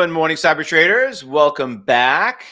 Good morning, cyber traders. Welcome back.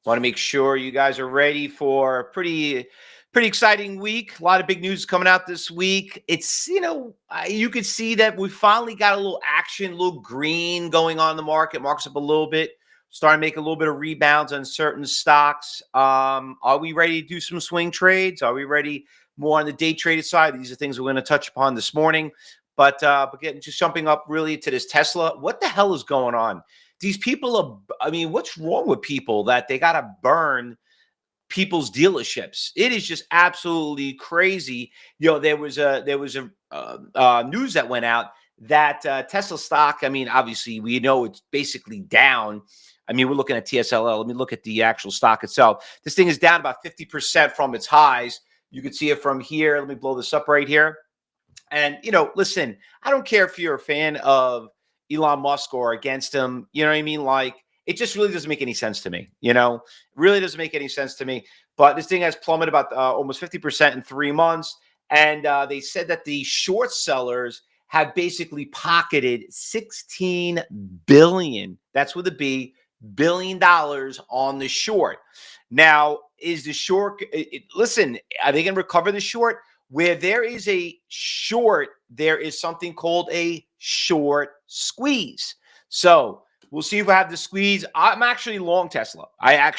Want to make sure you guys are ready for a pretty exciting week. A lot of big news coming out this week. It's, you could see that we finally got a little action, a little green going on in the market. Market's up a little bit, starting to make a little bit of rebounds on certain stocks. Are we ready to do some swing trades? Are we ready more on the day traded side? These are things we're going to touch upon this morning. But getting just jumping up really to this Tesla. What the hell is going on? These people are, what's wrong with people that they got to burn people's dealerships? It is just absolutely crazy. There was a news that went out that Tesla stock, obviously we know it's basically down. We're looking at TSLL. Let me look at the actual stock itself. This thing is down about 50% from its highs. You can see it from here. Let me blow this up right here. And, listen, I don't care if you're a fan of Elon Musk or against him. You know what I mean? Like, it just really doesn't make any sense to me. Really doesn't make any sense to me. But this thing has plummeted about almost 50% in 3 months. And they said that the short sellers have basically pocketed $16 billion. That's with a B, $1 billion on the short. Now, is the short, listen, are they going to recover the short? Where there is a short, there is something called a short squeeze. So we'll see if I have the squeeze. I'm actually long Tesla. I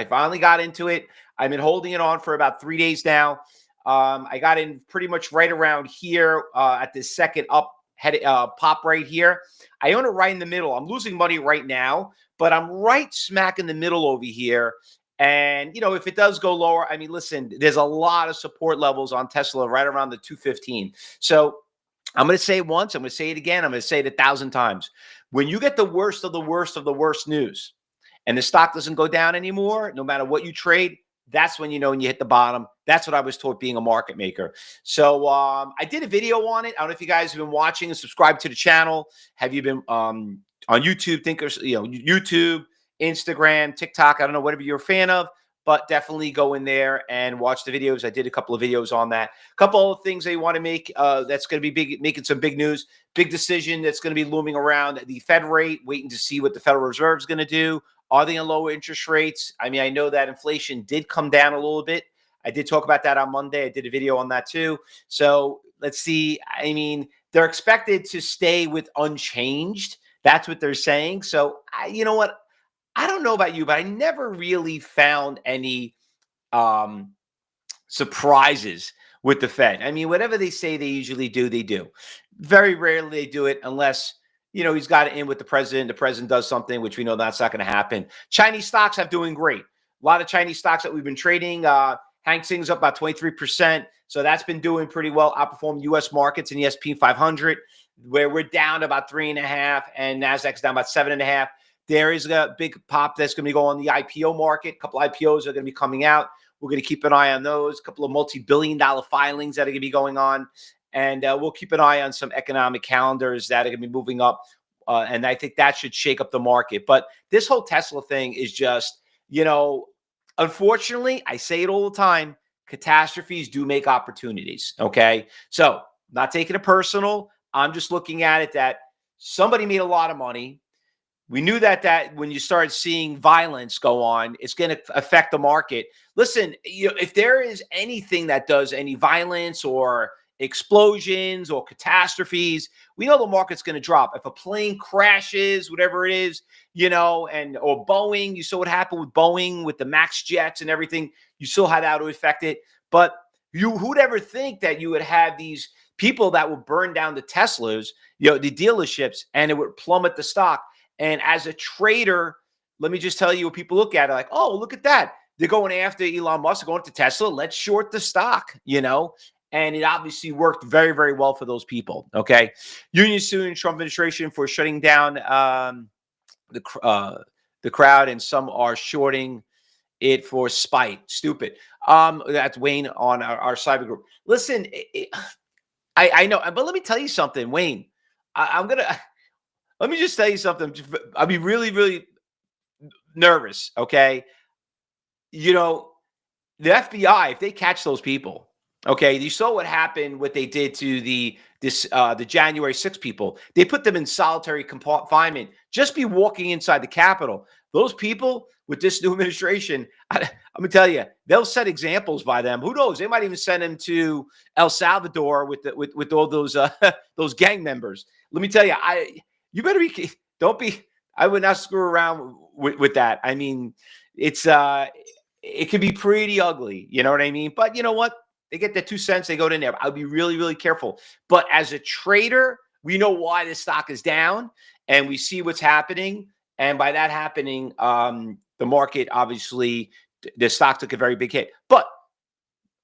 finally got into it. I've been holding it on for about 3 days now. I got in pretty much right around here at this second pop right here. I own it right in the middle. I'm losing money right now, but I'm right smack in the middle over here. And, if it does go lower, listen, there's a lot of support levels on Tesla right around the 215. So I'm going to say it once. I'm going to say it again. I'm going to say it 1,000 times. When you get the worst of the worst of the worst news and the stock doesn't go down anymore, no matter what you trade, that's when you know when you hit the bottom. That's what I was taught being a market maker. So I did a video on it. I don't know if you guys have been watching and subscribed to the channel. Have you been on YouTube? YouTube, Instagram, TikTok, I don't know, whatever you're a fan of, but definitely go in there and watch the videos. I did a couple of videos on that. A couple of things they want to make that's going to be big, making some big news, big decision that's going to be looming around the Fed rate, waiting to see what the Federal Reserve is going to do. Are they going to lower interest rates? I know that inflation did come down a little bit. I did talk about that on Monday. I did a video on that too. So let's see. They're expected to stay with unchanged. That's what they're saying. So you know what? I don't know about you, but I never really found any surprises with the Fed. Whatever they say they usually do, they do. Very rarely they do it unless, he's got it in with the president. The president does something, which we know that's not going to happen. Chinese stocks have doing great. A lot of Chinese stocks that we've been trading. Hang Seng's up about 23%. So that's been doing pretty well, outperformed U.S. markets and the S&P 500, where we're down about 3.5% and NASDAQ's down about 7.5%. There is a big pop that's going to be going on the IPO market. A couple of IPOs are going to be coming out. We're going to keep an eye on those. A couple of multi-billion-dollar filings that are going to be going on. And we'll keep an eye on some economic calendars that are going to be moving up. And I think that should shake up the market. But this whole Tesla thing is just, unfortunately, I say it all the time, catastrophes do make opportunities, okay? So not taking it personal. I'm just looking at it that somebody made a lot of money. We knew that when you start seeing violence go on, it's going to affect the market. Listen, if there is anything that does any violence or explosions or catastrophes, we know the market's going to drop. If a plane crashes, whatever it is, or Boeing, you saw what happened with Boeing with the MAX jets and everything. You saw how that would affect it. But who'd ever think that you would have these people that would burn down the Teslas, the dealerships, and it would plummet the stock. And as a trader, let me just tell you what people look at it like, oh, look at that. They're going after Elon Musk, they're going to Tesla. Let's short the stock, And it obviously worked very, very well for those people, okay? Union suing Trump administration for shutting down the crowd, and some are shorting it for spite. Stupid. That's Wayne on our cyber group. Listen, I know, but let me tell you something, Wayne. Let me just tell you something. I'll be really, really nervous, okay? The FBI, if they catch those people, Okay, you saw what happened, what they did to the January 6 people. They put them in solitary confinement. Just be walking inside the Capitol. Those people with this new administration, I'm gonna tell you, they'll set examples by them. Who knows? They might even send them to El Salvador with all those those gang members. Let me tell you, you better be don't be. I would not screw around with that. I mean, it's it can be pretty ugly. You know what I mean? But you know what? They get their 2 cents, they go in there. I'll be really, really careful. But as a trader, we know why this stock is down, and we see what's happening. And by that happening, the market obviously, the stock took a very big hit. But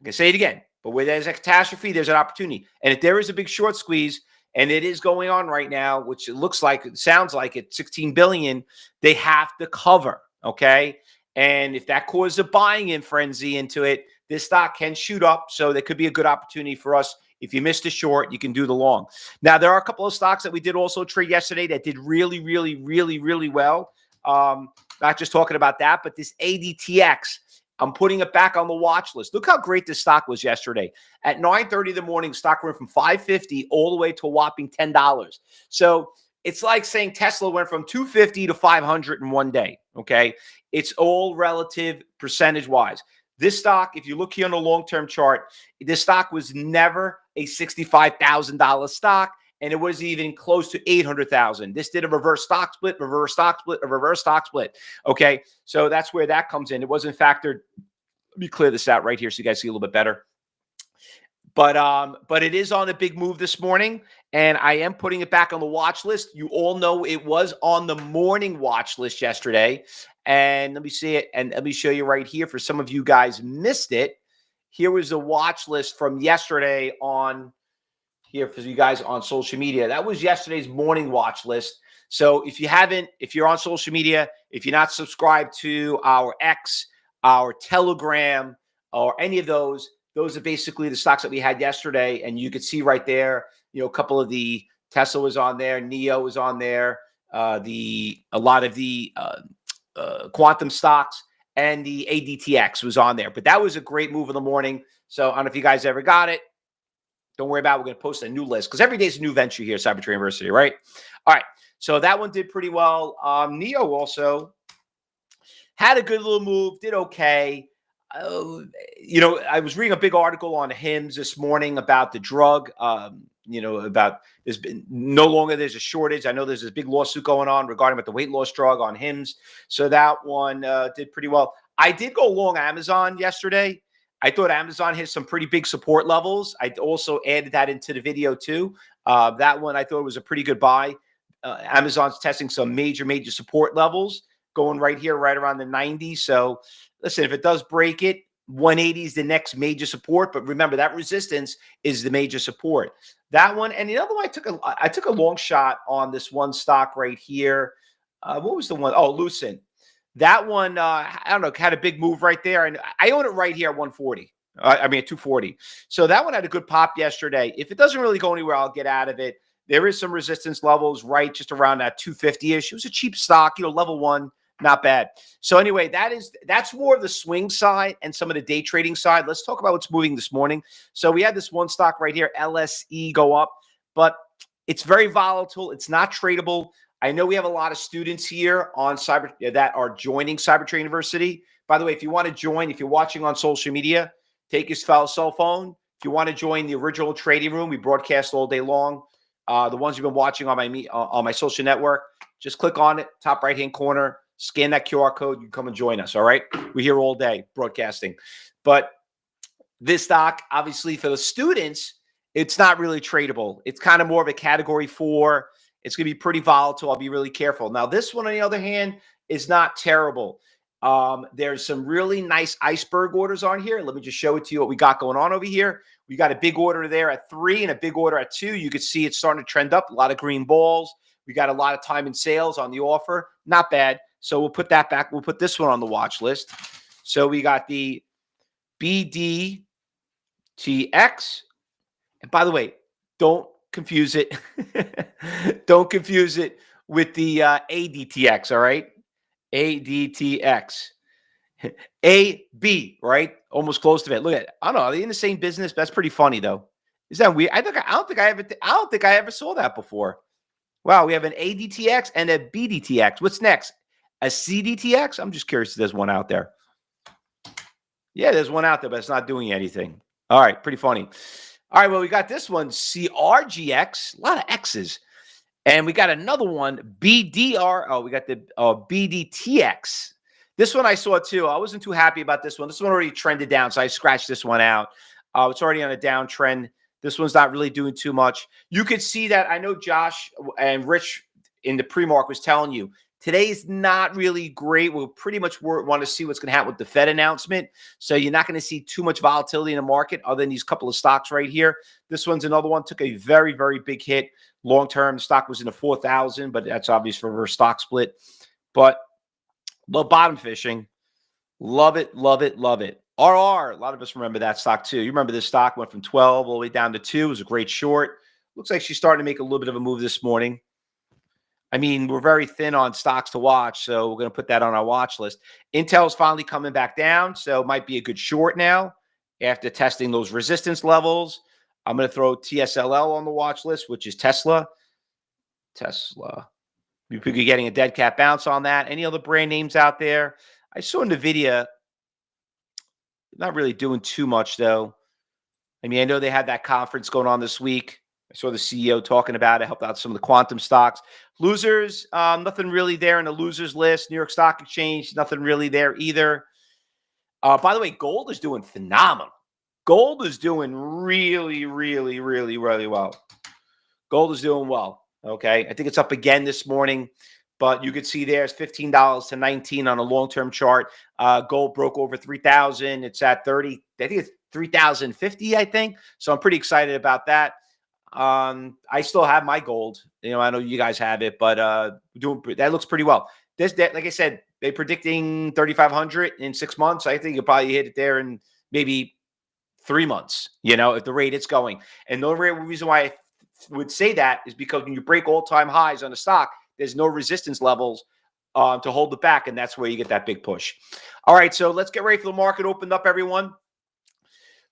I can say it again. But where there's a catastrophe, there's an opportunity. And if there is a big short squeeze, and it is going on right now, which it looks like, it sounds like it's 16 billion, they have to cover. Okay. And if that causes a buying in frenzy into it, this stock can shoot up. So there could be a good opportunity for us. If you missed a short, you can do the long. Now, there are a couple of stocks that we did also trade yesterday that did really, really, really, really well. Not just talking about that, but this ADTX, I'm putting it back on the watch list. Look how great this stock was yesterday. At 9:30 in the morning, stock went from $5.50 all the way to a whopping $10. So it's like saying Tesla went from 250 to 500 in one day. Okay. It's all relative percentage-wise. This stock, if you look here on the long-term chart, this stock was never a $65,000 stock, and it wasn't even close to $800,000. This did a reverse stock split, a reverse stock split. Okay, so that's where that comes in. It wasn't factored. Let me clear this out right here so you guys see a little bit better. But it is on a big move this morning, and I am putting it back on the watch list. You all know it was on the morning watch list yesterday. And let me see it, and let me show you right here. For some of you guys missed it, here was the watch list from yesterday on here for you guys on social media. That was yesterday's morning watch list. So if you're on social media, if you're not subscribed to our X, our Telegram, or any of those are basically the stocks that we had yesterday. And you could see right there, you know, a couple of the Tesla was on there, NEO was on there, a lot of the quantum stocks, and the ADTX was on there. But that was a great move in the morning. So I don't know if you guys ever got it. Don't worry about it. We're going to post a new list because every day is a new venture here at Cybertrading University, right? All right. So that one did pretty well. NEO also had a good little move, did okay. You know, I was reading a big article on HIMSS this morning about the drug, you know, about there's a shortage. I know there's this big lawsuit going on regarding about the weight loss drug on HIMSS. So that one did pretty well. I did go long Amazon yesterday. I thought Amazon hit some pretty big support levels. I also added that into the video too. That one I thought was a pretty good buy. Amazon's testing some major support levels going right here, right around the 90. So listen, if it does break it, 180 is the next major support. But remember, that resistance is the major support. That one, and the other one, I took a long shot on this one stock right here. What was the one? Oh, Lucent. That one, I don't know, had a big move right there. And I own it right here at 140. I mean, at 240. So that one had a good pop yesterday. If it doesn't really go anywhere, I'll get out of it. There is some resistance levels right just around that 250-ish. It was a cheap stock, you know, level one, not bad. So anyway, that's more of the swing side and some of the day trading side. Let's talk about what's moving this morning. So we had this one stock right here, LSE, go up, but it's very volatile. It's not tradable. I know we have a lot of students here on that are joining Cybertrading University. By the way, if you want to join, if you're watching on social media, take your cell phone. If you want to join the original trading room, we broadcast all day long. The ones you've been watching on my social network, just click on it, top right-hand corner, scan that QR code, you can come and join us, all right? We're here all day broadcasting. But this stock, obviously, for the students, it's not really tradable. It's kind of more of a category 4. It's going to be pretty volatile. I'll be really careful. Now, this one, on the other hand, is not terrible. There's some really nice iceberg orders on here. Let me just show it to you what we got going on over here. We got a big order there at 3 and a big order at 2. You can see it's starting to trend up. A lot of green balls. We got a lot of time and sales on the offer. Not bad. So we'll put that back. We'll put this one on the watch list. So we got the BDTX. And by the way, don't confuse it. Don't confuse it with the ADTX, all right? ADTX. A, B, right? Almost close to it. Look at it. I don't know. Are they in the same business? That's pretty funny though. Is that weird? I don't think I ever saw that before. Wow, we have an ADTX and a BDTX. What's next? A CDTX? I'm just curious if there's one out there. Yeah, there's one out there, but it's not doing anything. All right, pretty funny. All right, well, we got this one, CRGX, a lot of X's. And we got another one, BDR. Oh, we got the BDTX. This one I saw too. I wasn't too happy about this one. This one already trended down, so I scratched this one out. It's already on a downtrend. This one's not really doing too much. You could see that. I know Josh and Rich in the pre-mark was telling you, today's not really great. We'll pretty much want to see what's going to happen with the Fed announcement. So you're not going to see too much volatility in the market other than these couple of stocks right here. This one's another one. Took a very, very big hit. Long-term, the stock was in the 4,000, but that's obvious for reverse stock split. But love bottom fishing. Love it, love it, love it. RR, a lot of us remember that stock too. You remember this stock went from 12 all the way down to 2. It was a great short. Looks like she's starting to make a little bit of a move this morning. I mean, we're very thin on stocks to watch, so we're going to put that on our watch list. Intel's finally coming back down, so it might be a good short now after testing those resistance levels. I'm going to throw TSLL on the watch list, which is Tesla. You could be getting a dead cat bounce on that. Any other brand names out there? I saw NVIDIA. Not really doing too much, though. I mean, I know they had that conference going on this week. I saw the CEO talking about it, helped out some of the quantum stocks. Losers, nothing really there in the losers list. New York Stock Exchange, nothing really there either. By the way, gold is doing phenomenal. Gold is doing really, really, really, really well. Gold is doing well. Okay. I think it's up again this morning, but you could see there's $15 to $19 on a long-term chart. Gold broke over 3,000. It's at 30. I think it's 3,050, I think. So I'm pretty excited about that. I still have my gold. You know, I know you guys have it, but that looks pretty well. Like I said, they're predicting 3,500 in 6 months. I think you'll probably hit it there in maybe 3 months, you know, if the rate it's going. And the reason why I would say that is because when you break all-time highs on a stock, there's no resistance levels to hold it back, and that's where you get that big push. All right, so let's get ready for the market opened up, everyone.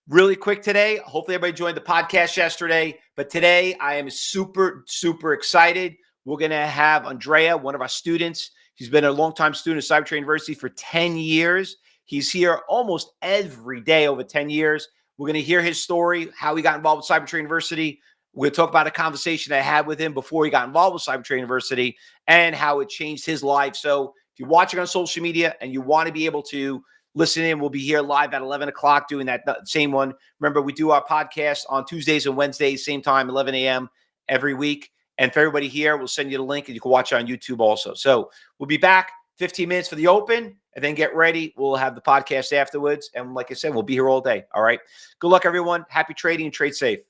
Really quick today. Hopefully everybody joined the podcast yesterday, but today I am super, super excited. We're going to have Andrea, one of our students. He's been a longtime student at CyberTrading University for 10 years. He's here almost every day over 10 years. We're going to hear his story, how he got involved with CyberTrading University. We'll talk about a conversation I had with him before he got involved with CyberTrading University and how it changed his life. So if you're watching on social media and you want to be able to listen in, we'll be here live at 11 o'clock doing that same one. Remember, we do our podcast on Tuesdays and Wednesdays, same time, 11 a.m. every week. And for everybody here, we'll send you the link and you can watch it on YouTube also. So we'll be back 15 minutes for the open and then get ready. We'll have the podcast afterwards. And like I said, we'll be here all day. All right. Good luck, everyone. Happy trading and trade safe.